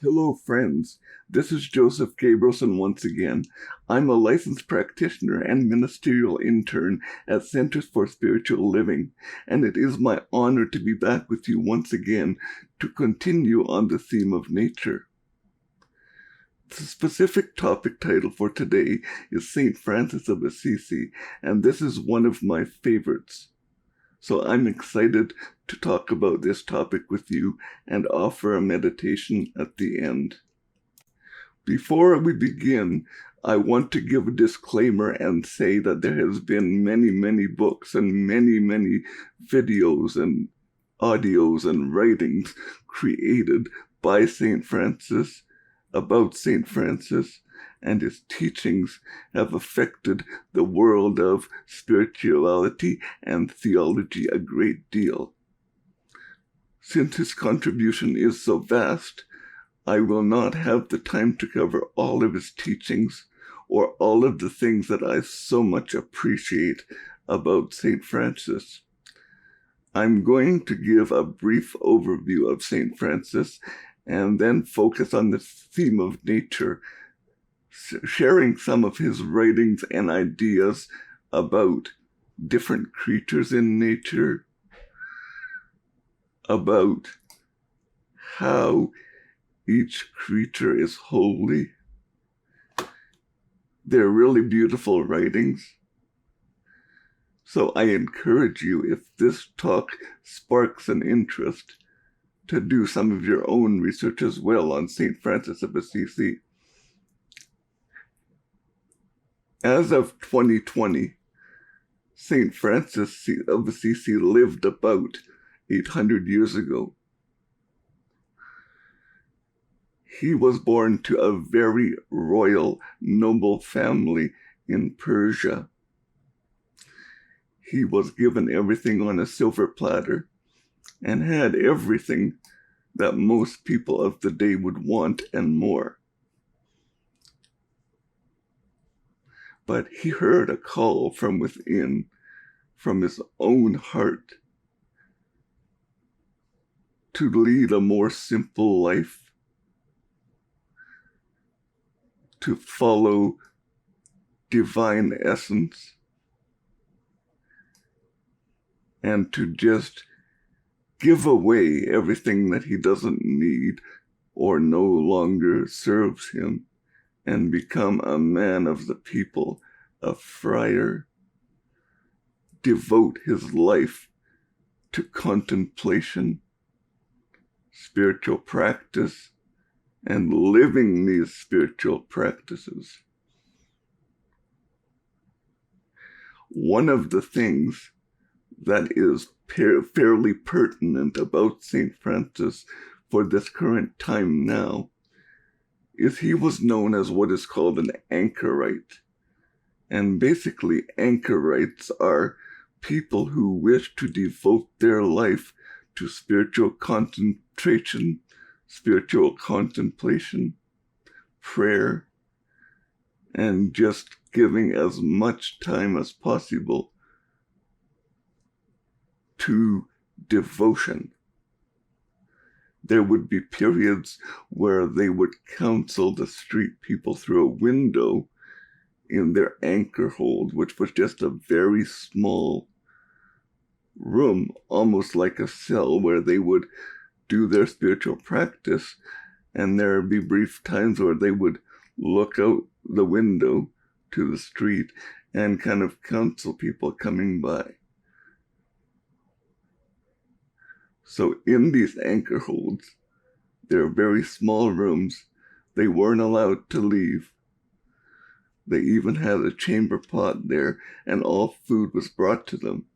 Hello, friends. This is Joseph Gabrielson once again. I'm a licensed practitioner and ministerial intern at Centers for Spiritual Living, and it is my honor to be back with you once again to continue on the theme of nature. The specific topic title for today is St. Francis of Assisi, and this is one of my favorites. So I'm excited to talk about this topic with you and offer a meditation at the end. Before we begin, I want to give a disclaimer and say that there has been many books and many videos and audios and writings created by St. Francis about St. Francis, and his teachings have affected the world of spirituality and theology a great deal. Since his contribution is so vast, I will not have the time to cover all of his teachings or all of the things that I so much appreciate about St. Francis. I'm going to give a brief overview of St. Francis and then focus on the theme of nature, sharing some of his writings and ideas about different creatures in nature, about how each creature is holy. They're really beautiful writings. So I encourage you, if this talk sparks an interest, to do some of your own research as well on St. Francis of Assisi. As of 2020, St. Francis of Assisi lived about 800 years ago. He was born to a very royal, noble family in Persia. He was given everything on a silver platter and had everything that most people of the day would want and more. But he heard a call from within, from his own heart, to lead a more simple life, to follow divine essence, and to just give away everything that he doesn't need or no longer serves him, and become a man of the people, a friar, devote his life to contemplation, spiritual practice, and living these spiritual practices. One of the things that is fairly pertinent about St. Francis for this current time now is he was known as what is called an anchorite. And basically, anchorites are people who wish to devote their life to spiritual concentration, spiritual contemplation, prayer, and just giving as much time as possible to devotion. There would be periods where they would counsel the street people through a window in their anchor hold, which was just a very small room, almost like a cell, where they would do their spiritual practice, and there would be brief times where they would look out the window to the street and kind of counsel people coming by. So in these anchor holds, they're very small rooms. They weren't allowed to leave. They even had a chamber pot there, and all food was brought to them.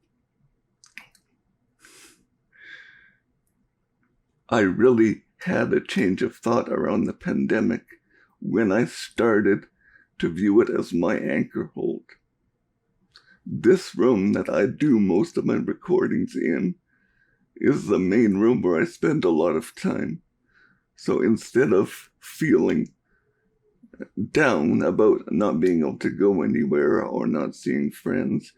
I really had a change of thought around the pandemic when I started to view it as my anchor hold. This room that I do most of my recordings in is the main room where I spend a lot of time. So instead of feeling down about not being able to go anywhere or not seeing friends,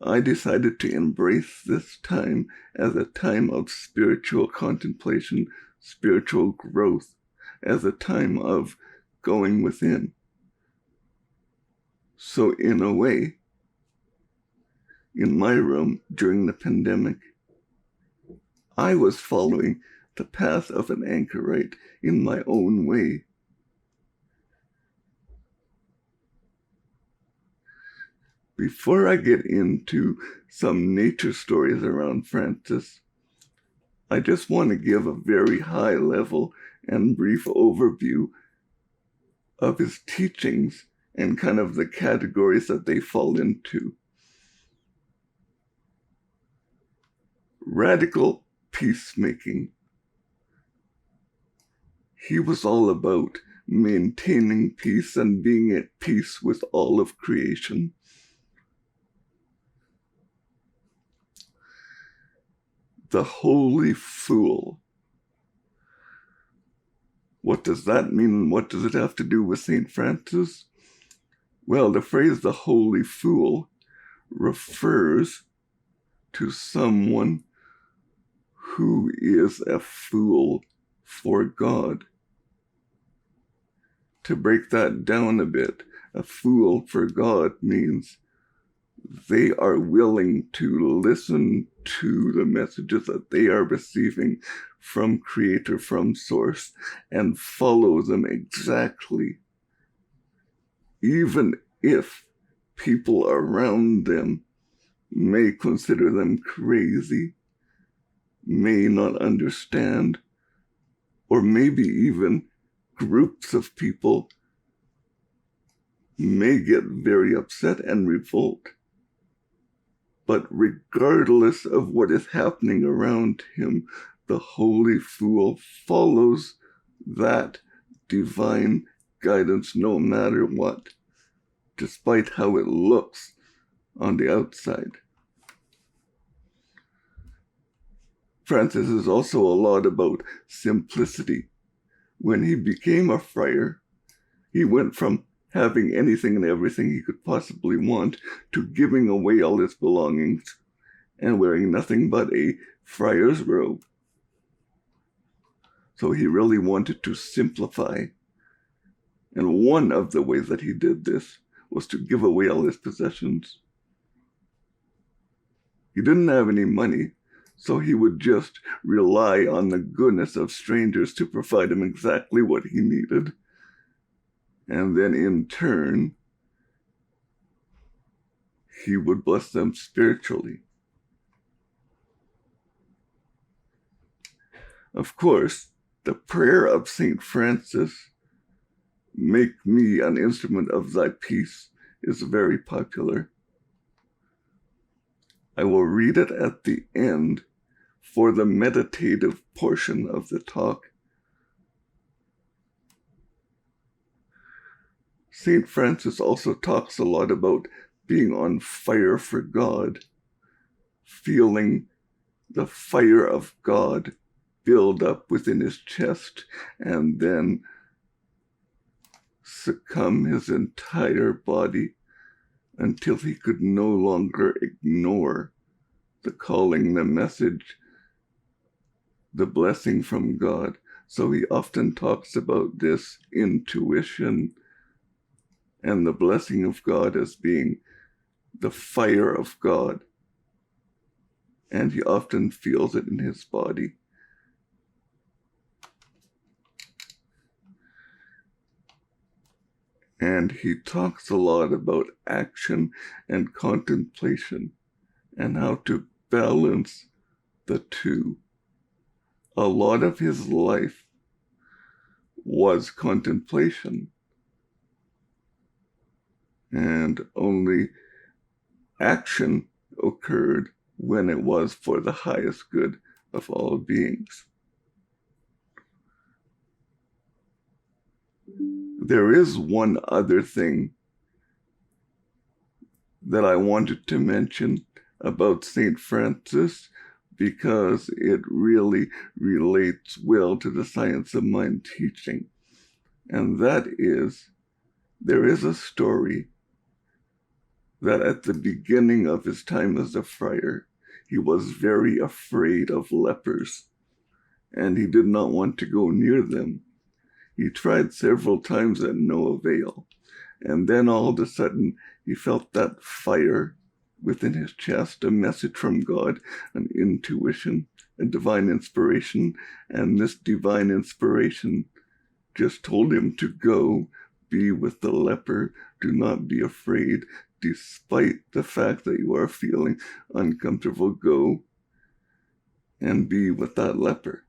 I decided to embrace this time as a time of spiritual contemplation, spiritual growth, as a time of going within. So in a way, in my room during the pandemic, I was following the path of an anchorite in my own way. Before I get into some nature stories around Francis, I just want to give a very high level and brief overview of his teachings and kind of the categories that they fall into. Radical peacemaking. He was all about maintaining peace and being at peace with all of creation. The holy fool. What does that mean, and what does it have to do with St. Francis? Well, the phrase the holy fool refers to someone who is a fool for God. To break that down a bit, a fool for God means they are willing to listen to the messages that they are receiving from Creator, from Source, and follow them exactly, even if people around them may consider them crazy, may not understand, or maybe even groups of people may get very upset and revolt. But regardless of what is happening around him, the holy fool follows that divine guidance no matter what, despite how it looks on the outside. Francis is also a lot about simplicity. When he became a friar, he went from having anything and everything he could possibly want to giving away all his belongings and wearing nothing but a friar's robe. So he really wanted to simplify. And one of the ways that he did this was to give away all his possessions. He didn't have any money, so he would just rely on the goodness of strangers to provide him exactly what he needed. And then in turn, he would bless them spiritually. Of course, the prayer of St. Francis, "Make me an instrument of thy peace," is very popular. I will read it at the end for the meditative portion of the talk. St. Francis also talks a lot about being on fire for God, feeling the fire of God build up within his chest and then succumb his entire body until he could no longer ignore the calling, the message, the blessing from God. So he often talks about this intuition and the blessing of God as being the fire of God. And he often feels it in his body. And he talks a lot about action and contemplation and how to balance the two. A lot of his life was contemplation, and only action occurred when it was for the highest good of all beings. There is one other thing that I wanted to mention about St. Francis because it really relates well to the science of mind teaching. And that is, there is a story that at the beginning of his time as a friar, he was very afraid of lepers, and he did not want to go near them. He tried several times at no avail. And then all of a sudden, he felt that fire within his chest, a message from God, an intuition, a divine inspiration. And this divine inspiration just told him to go be with the leper. Do not be afraid, despite the fact that you are feeling uncomfortable. Go and be with that leper.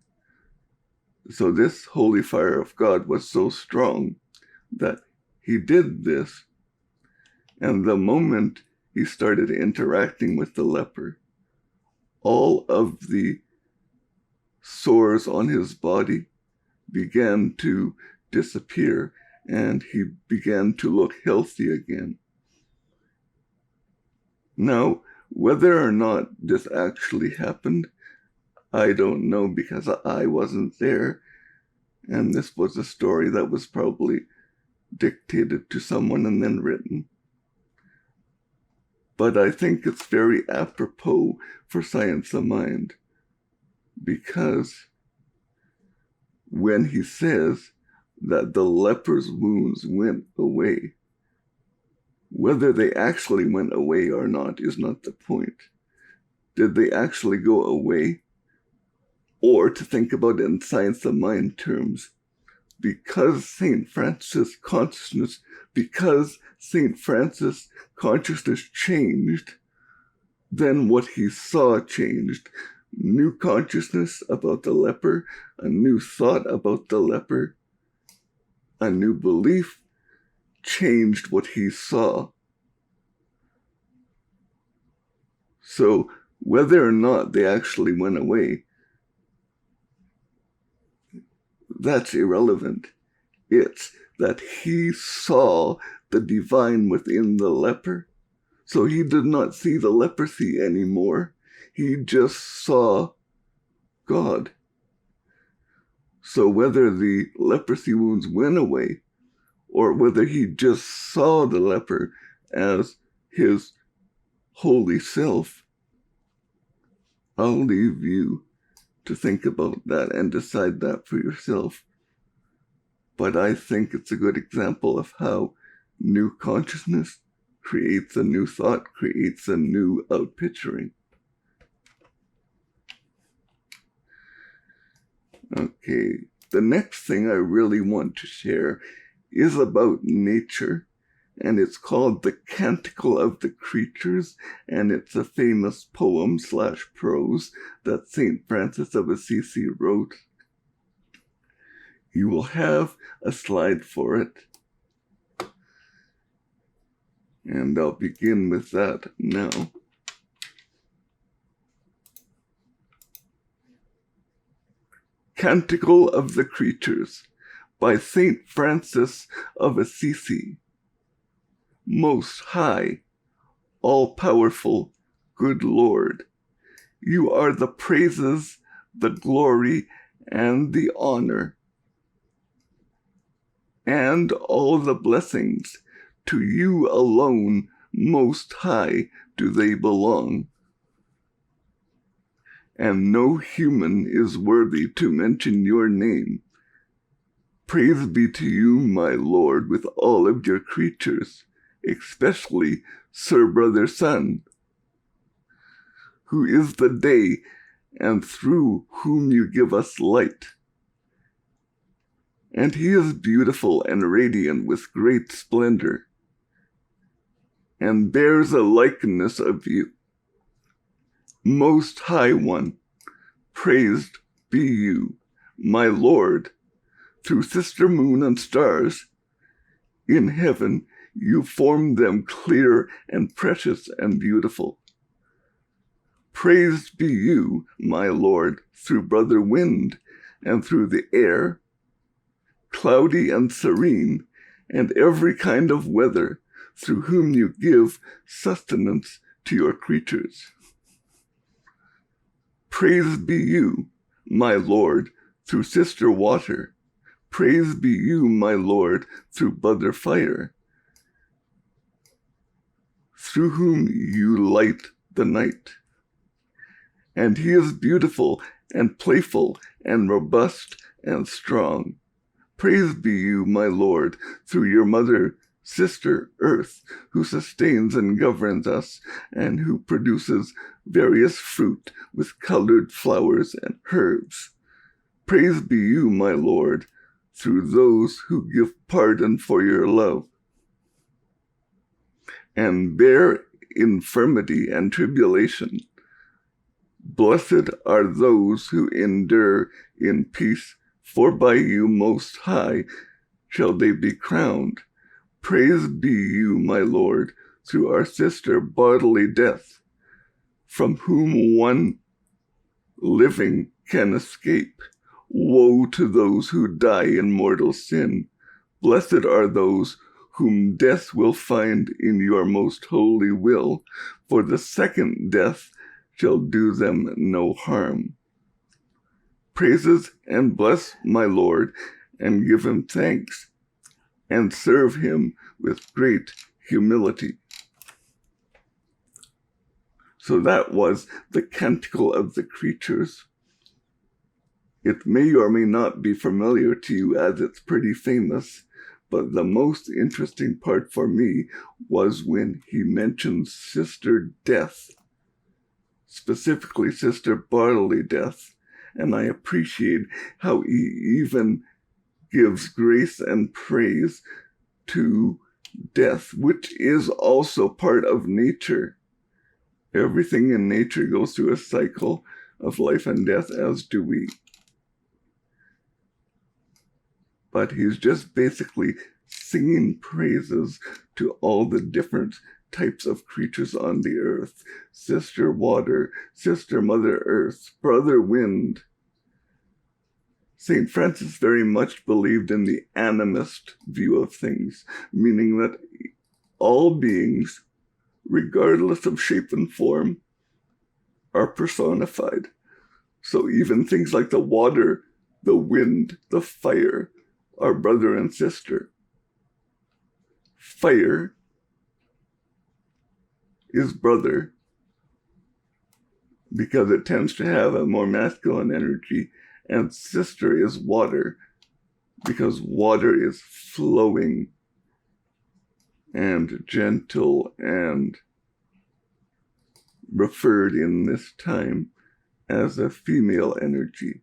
So this holy fire of God was so strong that he did this. And the moment he started interacting with the leper, all of the sores on his body began to disappear, and he began to look healthy again. Now, whether or not this actually happened, I don't know, because I wasn't there, and this was a story that was probably dictated to someone and then written. But I think it's very apropos for Science of Mind, because when he says that the leper's wounds went away, whether they actually went away or not is not the point. Did they actually go away? Or to think about it in Science of Mind terms, because St. Francis consciousness changed, then what he saw changed. New consciousness about the leper, a new thought about the leper, a new belief changed what he saw. So whether or not they actually went away, that's irrelevant. It's that he saw the divine within the leper. So he did not see the leprosy anymore. He just saw God. So whether the leprosy wounds went away, or whether he just saw the leper as his holy self, I'll leave you to think about that and decide that for yourself. But I think it's a good example of how new consciousness creates a new thought, creates a new outpicturing. Okay, the next thing I really want to share is about nature, and it's called the Canticle of the Creatures, and it's a famous poem/prose that St. Francis of Assisi wrote. You will have a slide for it, and I'll begin with that now. Canticle of the Creatures by St. Francis of Assisi. Most High, all-powerful, good Lord, you are the praises, the glory, and the honor, and all the blessings. To you alone, Most High, do they belong. And no human is worthy to mention your name. Praise be to you, my Lord, with all of your creatures, especially Sir Brother Sun, who is the day, and through whom you give us light. And he is beautiful and radiant with great splendor, and bears a likeness of you. Most High One, praised be you, my Lord, through sister moon and stars. In heaven you formed them clear and precious and beautiful. Praised be you, my Lord, through brother wind and through the air, cloudy and serene, and every kind of weather, through whom you give sustenance to your creatures. Praise be you, my Lord, through sister water. Praise be you, my Lord, through brother fire, through whom you light the night. And he is beautiful and playful and robust and strong. Praise be you, my Lord, through your mother, sister, Earth, who sustains and governs us, and who produces various fruit with colored flowers and herbs. Praise be you, my Lord, through those who give pardon for your love, and bear infirmity and tribulation. Blessed are those who endure in peace, for by you most high shall they be crowned. Praise be you, my Lord, through our sister bodily death, from whom one living can escape. Woe to those who die in mortal sin. Blessed are those whom death will find in your most holy will, for the second death shall do them no harm. Praises and bless my Lord, and give him thanks, and serve him with great humility. So that was the Canticle of the Creatures. It may or may not be familiar to you, as it's pretty famous, but the most interesting part for me was when he mentions Sister Death, specifically Sister Bodily Death, and I appreciate how he even gives grace and praise to death, which is also part of nature. Everything in nature goes through a cycle of life and death, as do we. But he's just basically singing praises to all the different types of creatures on the earth. Sister Water, Sister Mother Earth, Brother Wind. St. Francis very much believed in the animist view of things, meaning that all beings, regardless of shape and form, are personified. So even things like the water, the wind, the fire, are brother and sister. Fire is brother because it tends to have a more masculine energy, and sister is water because water is flowing and gentle and referred in this time as a female energy.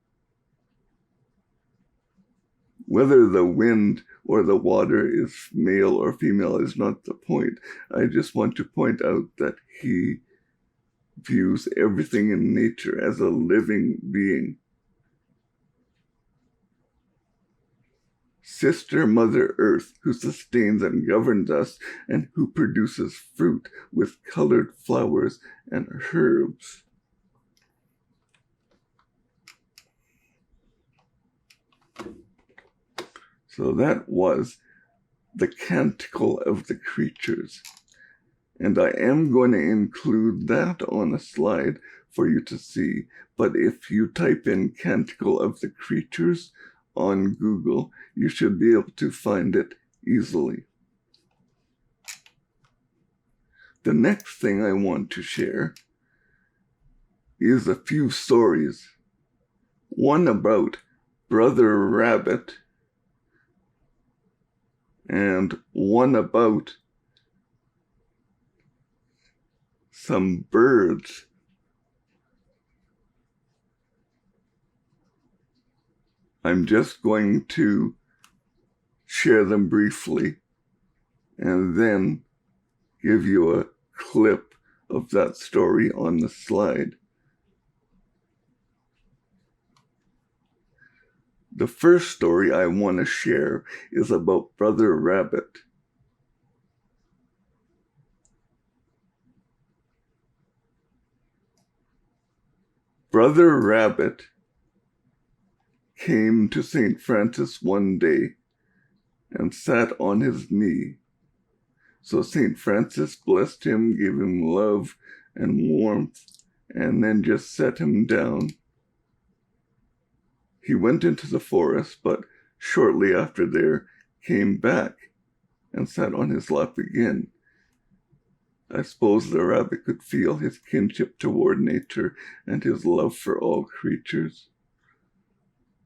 Whether the wind or the water is male or female is not the point. I just want to point out that he views everything in nature as a living being. Sister Mother Earth, who sustains and governs us, and who produces fruit with colored flowers and herbs. So that was the Canticle of the Creatures. And I am going to include that on a slide for you to see. But if you type in Canticle of the Creatures on Google, you should be able to find it easily. The next thing I want to share is a few stories. One about Brother Rabbit, and one about some birds. I'm just going to share them briefly and then give you a clip of that story on the slide. The first story I want to share is about Brother Rabbit. Brother Rabbit came to St. Francis one day and sat on his knee. So St. Francis blessed him, gave him love and warmth, and then just set him down. He went into the forest, but shortly after there came back and sat on his lap again. I suppose the rabbit could feel his kinship toward nature and his love for all creatures.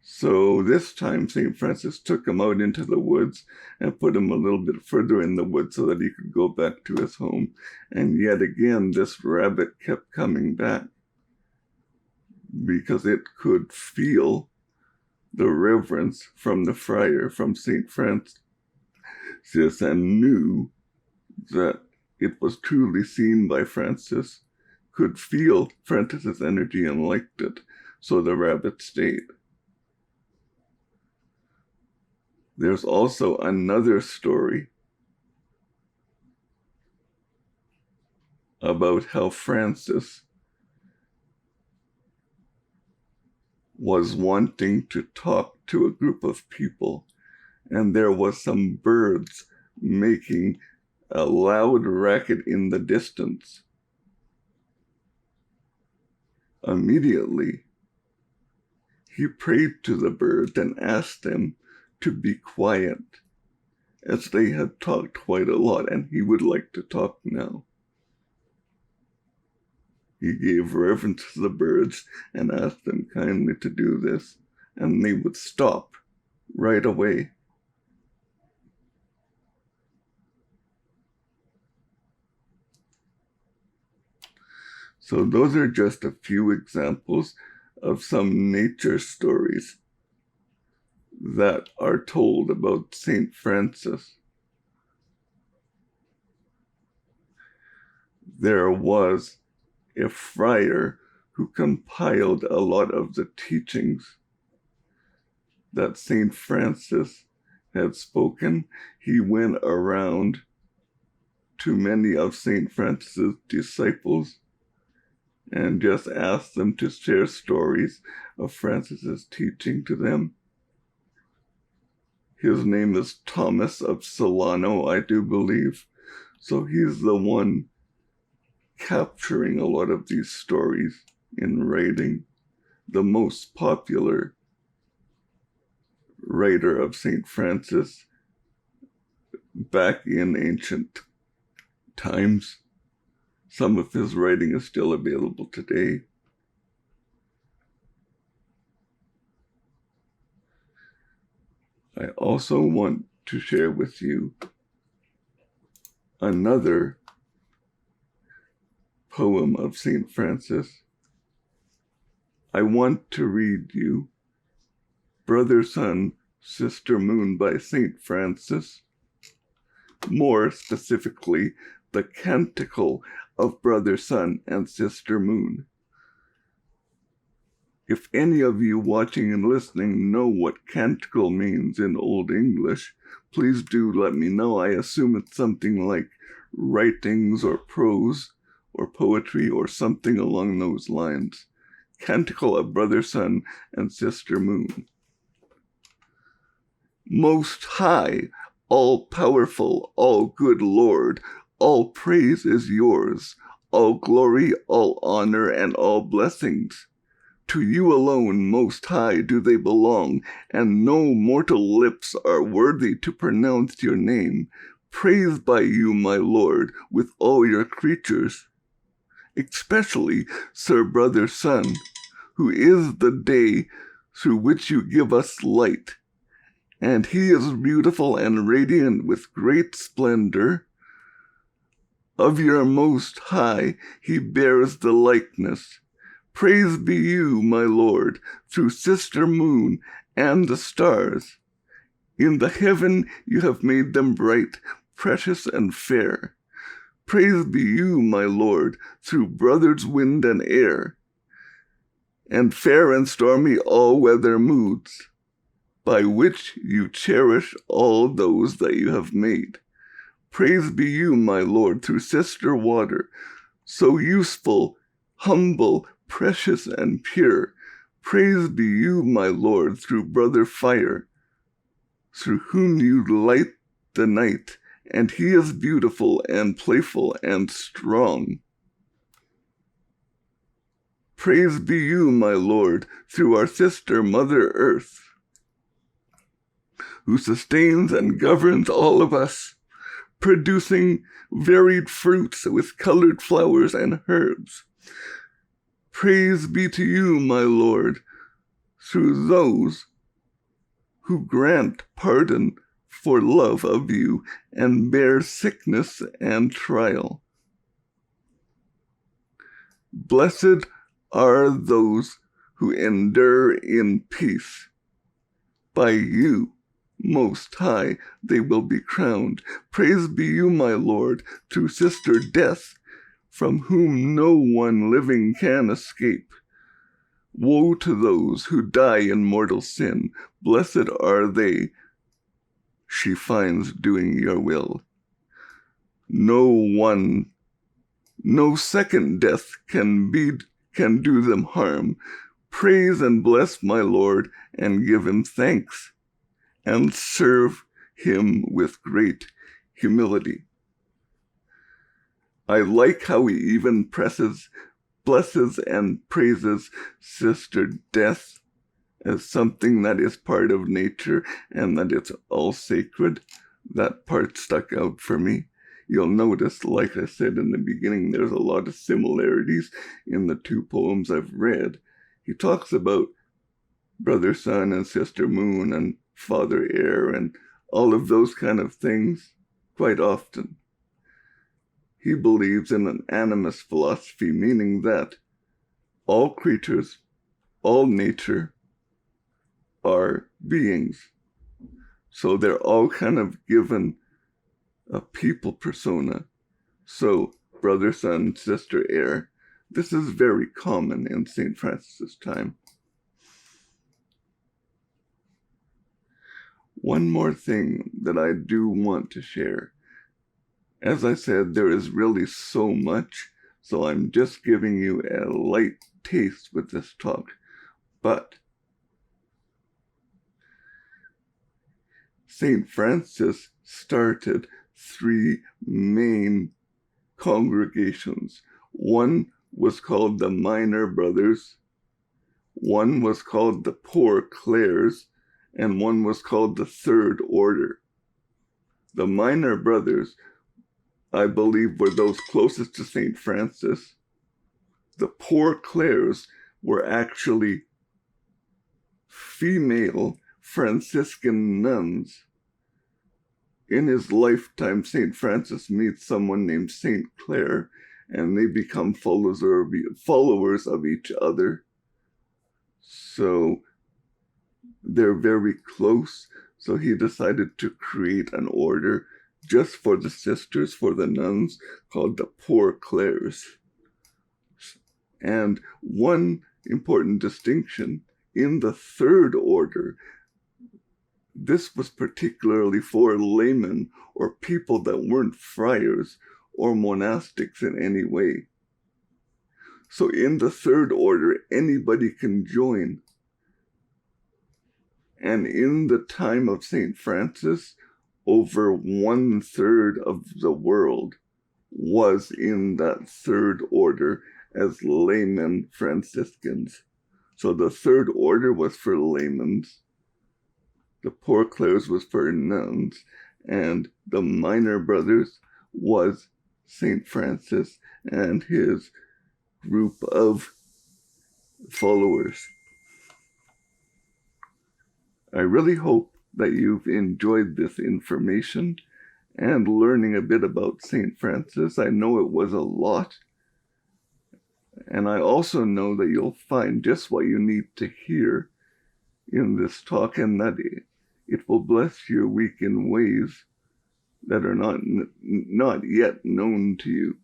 So this time St. Francis took him out into the woods and put him a little bit further in the woods so that he could go back to his home. And yet again, this rabbit kept coming back because it could feel the reverence from the friar, from St. Francis, and knew that it was truly seen by Francis, could feel Francis's energy and liked it. So the rabbit stayed. There's also another story about how Francis was wanting to talk to a group of people, and there was some birds making a loud racket in the distance. Immediately, he prayed to the birds and asked them to be quiet, as they had talked quite a lot, and he would like to talk now. He gave reverence to the birds and asked them kindly to do this, and they would stop right away. So those are just a few examples of some nature stories that are told about St. Francis. There was a friar who compiled a lot of the teachings that St. Francis had spoken. He went around to many of St. Francis's disciples and just asked them to share stories of Francis's teaching to them. His name is Thomas of Solano, I do believe. So he's the one capturing a lot of these stories in writing. The most popular writer of St. Francis back in ancient times. Some of his writing is still available today. I also want to share with you another poem of St. Francis. I want to read you Brother Sun, Sister Moon by St. Francis. More specifically, the Canticle of Brother Sun and Sister Moon. If any of you watching and listening know what canticle means in Old English, please do let me know. I assume it's something like writings or prose or poetry or something along those lines. Canticle of Brother Sun and Sister Moon. Most high, all-powerful, all-good Lord, all praise is yours, all glory, all honor, and all blessings. To you alone, Most High, do they belong, and no mortal lips are worthy to pronounce your name. Praised by you, my Lord, with all your creatures. Especially, Sir Brother Sun, who is the day through which you give us light. And he is beautiful and radiant with great splendor. Of your Most High he bears the likeness. Praise be you, my Lord, through Sister Moon and the stars. In the heaven you have made them bright, precious, and fair. Praise be you, my Lord, through brothers wind and air, and fair and stormy all-weather moods, by which you cherish all those that you have made. Praise be you, my Lord, through Sister Water, so useful, humble, precious, and pure. Praise be you, my Lord, through Brother Fire, through whom you light the night, and he is beautiful and playful and strong. Praise be you, my Lord, through our sister Mother Earth, who sustains and governs all of us, producing varied fruits with colored flowers and herbs. Praise be to you, my Lord, through those who grant pardon for love of you and bear sickness and trial. Blessed are those who endure in peace. By you, Most High, they will be crowned. Praise be you, my Lord, through Sister Death, from whom no one living can escape. Woe to those who die in mortal sin. Blessed are they she finds doing your will. No second death can do them harm. Praise and bless my Lord and give him thanks and serve him with great humility. I like how he even blesses and praises Sister Death as something that is part of nature and that it's all sacred. That part stuck out for me. You'll notice, like I said in the beginning, there's a lot of similarities in the two poems I've read. He talks about Brother Sun and Sister Moon and Father Air and all of those kind of things quite often. He believes in an animist philosophy, meaning that all creatures, all nature, are beings. So they're all kind of given a people persona. So, Brother Sun, Sister Air, this is very common in St. Francis' time. One more thing that I do want to share. As I said, there is really so much, so I'm just giving you a light taste with this talk. But St. Francis started 3 main congregations. One was called the Minor Brothers, one was called the Poor Clares, and one was called the Third Order. The Minor Brothers, I believe, were those closest to St. Francis. The Poor Clares were actually female Franciscan nuns. In his lifetime, St. Francis meets someone named St. Clare, and they become followers of each other. So they're very close. So he decided to create an order just for the sisters, for the nuns, called the Poor Clares. And one important distinction, in the Third Order, this was particularly for laymen or people that weren't friars or monastics in any way. So in the Third Order, anybody can join. And in the time of St. Francis, over 1/3 of the world was in that Third Order as laymen Franciscans. So the Third Order was for laymen, the Poor Clares was for nuns, and the Minor Brothers was St. Francis and his group of followers. I really hope that you've enjoyed this information and learning a bit about St. Francis. I know it was a lot, and I also know that you'll find just what you need to hear in this talk, and that it will bless your week in ways that are not yet known to you.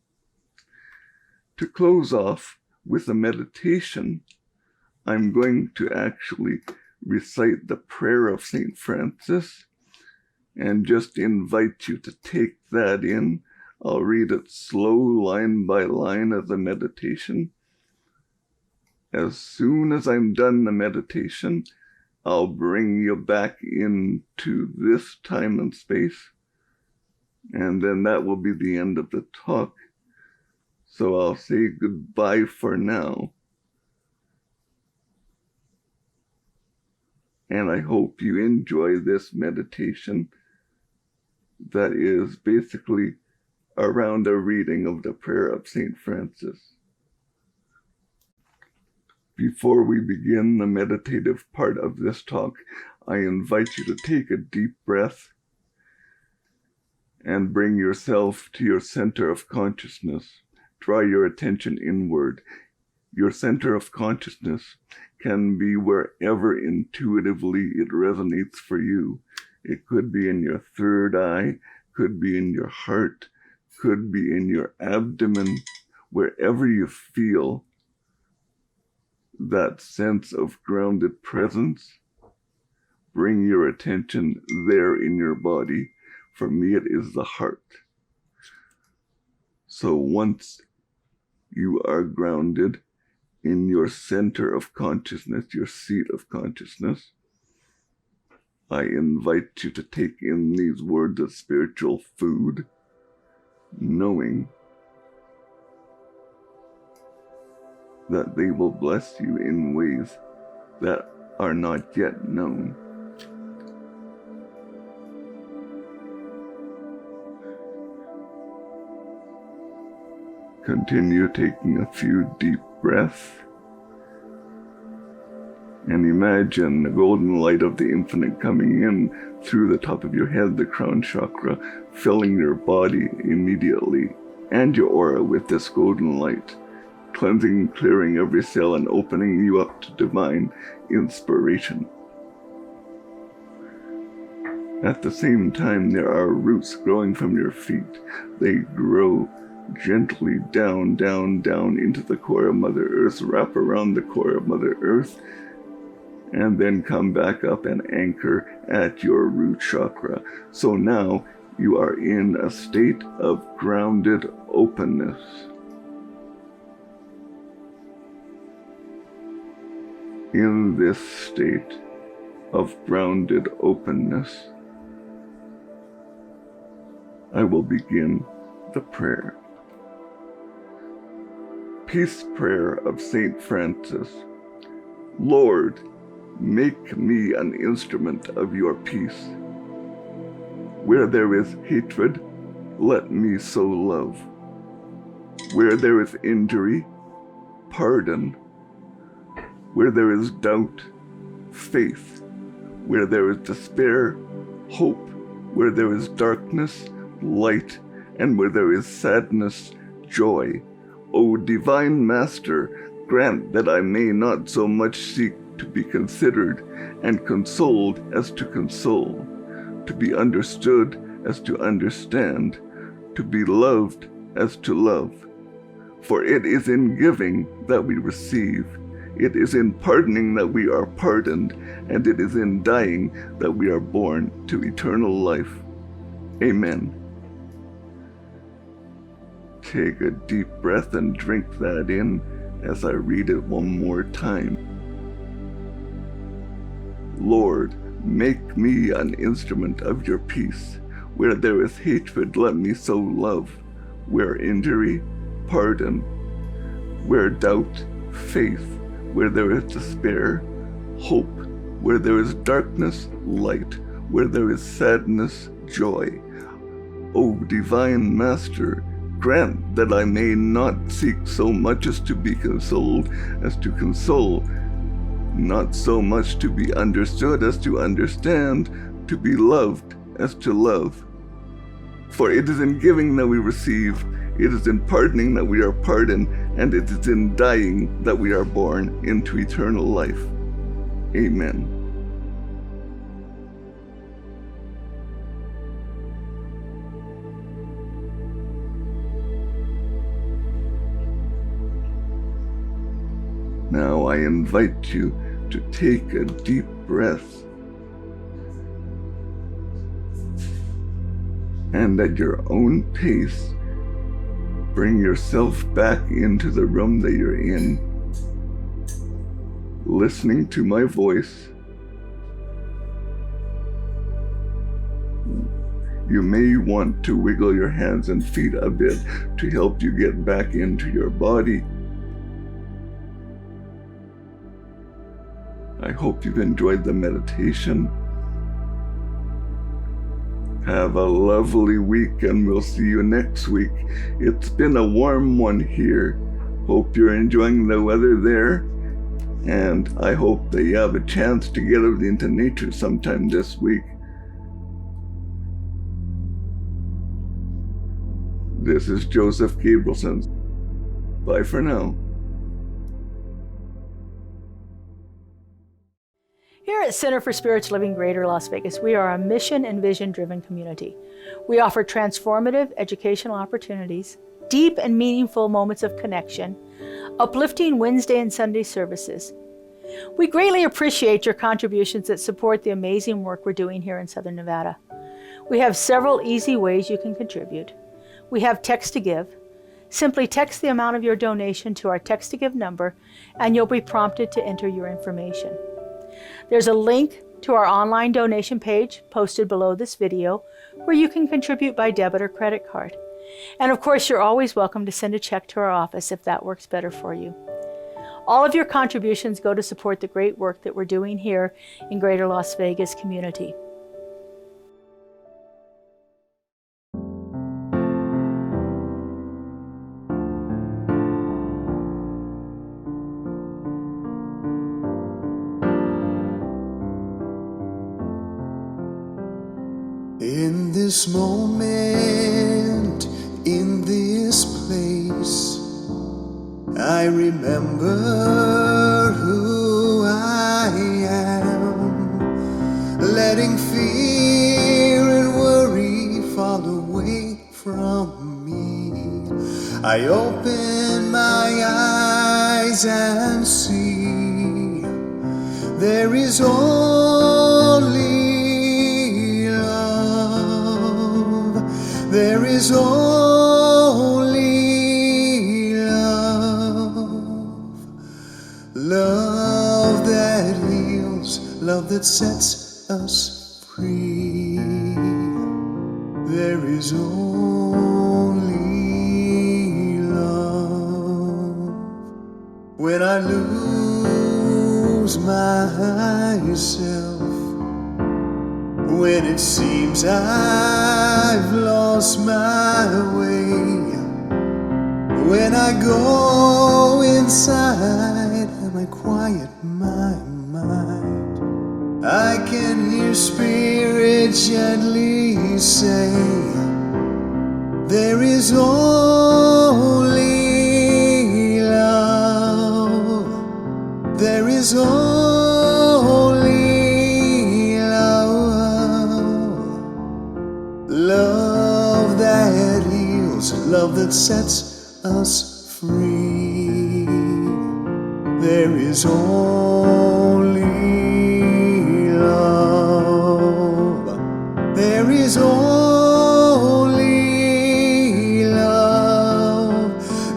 To close off with a meditation, I'm going to actually recite the prayer of St. Francis and just invite you to take that in. I'll read it slow, line by line as a meditation. As soon as I'm done the meditation, I'll bring you back into this time and space, and then that will be the end of the talk. So I'll say goodbye for now. And I hope you enjoy this meditation that is basically around a reading of the prayer of St. Francis. Before we begin the meditative part of this talk, I invite you to take a deep breath and bring yourself to your center of consciousness. Draw your attention inward. Your center of consciousness can be wherever intuitively it resonates for you. It could be in your third eye, could be in your heart, could be in your abdomen, wherever you feel that sense of grounded presence. Bring your attention there in your body. For me, it is the heart. So once you are grounded in your center of consciousness, your seat of consciousness, I invite you to take in these words of spiritual food, knowing that they will bless you in ways that are not yet known. Continue taking a few deep breaths and imagine the golden light of the infinite coming in through the top of your head, the crown chakra, filling your body immediately and your aura with this golden light, cleansing and clearing every cell and opening you up to divine inspiration. At the same time, there are roots growing from your feet. They grow gently down into the core of Mother Earth, wrap around the core of Mother Earth, and then come back up and anchor at your root chakra. So now you are in a state of grounded openness. In this state of grounded openness, I will begin the prayer. Peace Prayer of St. Francis. Lord, make me an instrument of your peace. Where there is hatred, let me so love. Where there is injury, pardon. Where there is doubt, faith. Where there is despair, hope. Where there is darkness, light. And where there is sadness, joy. O Divine Master, grant that I may not so much seek to be considered and consoled as to console, to be understood as to understand, to be loved as to love. For it is in giving that we receive, it is in pardoning that we are pardoned, and it is in dying that we are born to eternal life. Amen. Take a deep breath and drink that in as I read it one more time. Lord, make me an instrument of your peace. Where there is hatred, let me so love. Where injury, pardon. Where doubt, faith. Where there is despair, hope. Where there is darkness, light. Where there is sadness, joy. O Divine Master, grant that I may not seek so much as to be consoled as to console, not so much to be understood as to understand, to be loved as to love. For it is in giving that we receive, it is in pardoning that we are pardoned, and it is in dying that we are born into eternal life. Amen. Now I invite you to take a deep breath and at your own pace, bring yourself back into the room that you're in, listening to my voice. You may want to wiggle your hands and feet a bit to help you get back into your body. I hope you've enjoyed the meditation. Have a lovely week, and we'll see you next week. It's been a warm one here. Hope you're enjoying the weather there. and I hope that you have a chance to get out into nature sometime this week. This is Joseph Gabrielson. Bye for now. Here at Center for Spiritual Living Greater Las Vegas, we are a mission and vision-driven community. We offer transformative educational opportunities, deep and meaningful moments of connection, uplifting Wednesday and Sunday services. We greatly appreciate your contributions that support the amazing work we're doing here in Southern Nevada. We have several easy ways you can contribute. We have text to give. Simply text the amount of your donation to our text to give number, and you'll be prompted to enter your information. There's a link to our online donation page posted below this video where you can contribute by debit or credit card. And of course, you're always welcome to send a check to our office if that works better for you. All of your contributions go to support the great work that we're doing here in Greater Las Vegas community. In this moment, in this place, I remember who I am, letting fear and worry fall away from me. I open my eyes and see there is only there is only love, love that heals, love that sets us free. There is only love. When I lose myself, when it seems I've lost my way, when I go inside and I quiet my mind, I can hear Spirit gently say, there is only love, there is only love that heals, love that sets us free. There is only love. There is only love.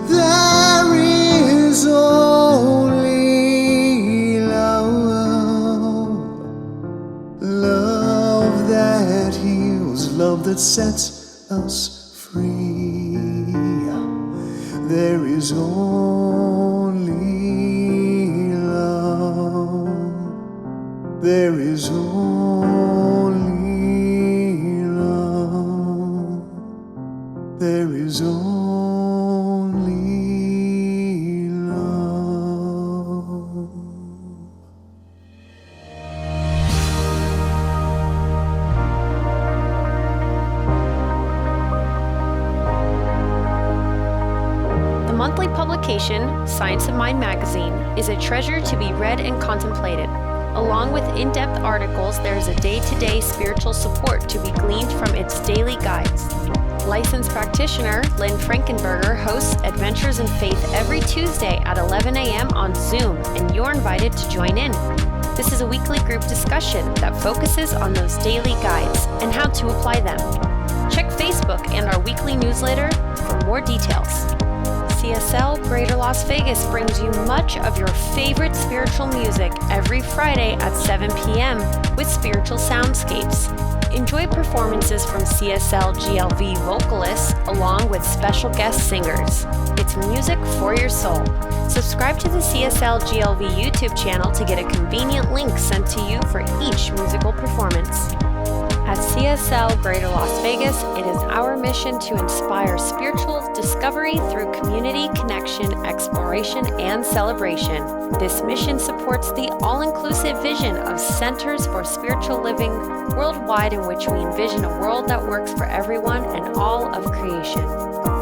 There is only love. Love that heals, love that sets us free. There is only love. There is only love. There is only love. The monthly publication, Science of Mind magazine, is a treasure to be read and contemplated. Along with in-depth articles, there is a day-to-day spiritual support to be gleaned from its daily guides. Licensed practitioner Lynn Frankenberger hosts Adventures in Faith every Tuesday at 11 a.m. on Zoom, and you're invited to join in. This is a weekly group discussion that focuses on those daily guides and how to apply them. Check Facebook and our weekly newsletter for more details. CSL Greater Las Vegas brings you much of your favorite spiritual music every Friday at 7 p.m. with spiritual soundscapes. Enjoy performances from CSLGLV vocalists along with special guest singers. It's music for your soul. Subscribe to the CSLGLV YouTube channel to get a convenient link sent to you for each musical performance. At CSL Greater Las Vegas, it is our mission to inspire spiritual discovery through community connection, exploration, and celebration. This mission supports the all-inclusive vision of Centers for Spiritual Living worldwide, in which we envision a world that works for everyone and all of creation.